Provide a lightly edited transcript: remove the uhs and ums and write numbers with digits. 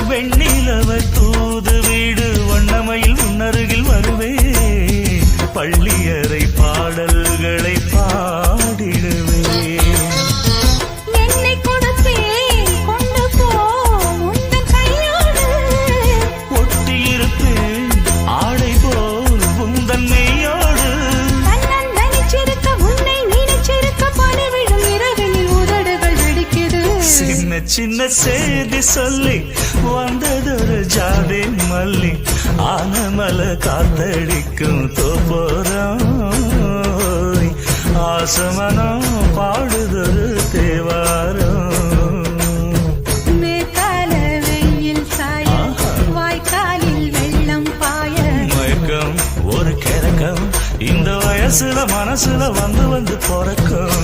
வெண்ணிலவை தூது வீடு வண்ணமையில் உன்னருகில் வருவே பள்ளியறை பாடல்களை பாடிடுவே என்னை கொடுத்தேன் கொண்டு போ உந்தன் கையோடு ஒட்டியிருப்பேன் ஆடை போல் உந்தன் மெய்யோடு கண்ணன் நினைச்சிருக்க உன்னை நினைச்சிருக்க பணிவிடும் இரவினில் உதடுகள் வெடிக்குது சின்ன சின்ன செய்தி சொல்லி வந்ததொரு ஜாதி மல்லி ஆனமல காத்தடிக்கும் தோப்போரம் ஆசமனம் பாடுதொரு தேவாரம் மேற்கால வெயில் சாய வாய்க்காலில் வெள்ளம் பாய மயக்கம் ஒரு கிறக்கம் இந்த வயசுல மனசுல வந்து வந்து பிறக்கும்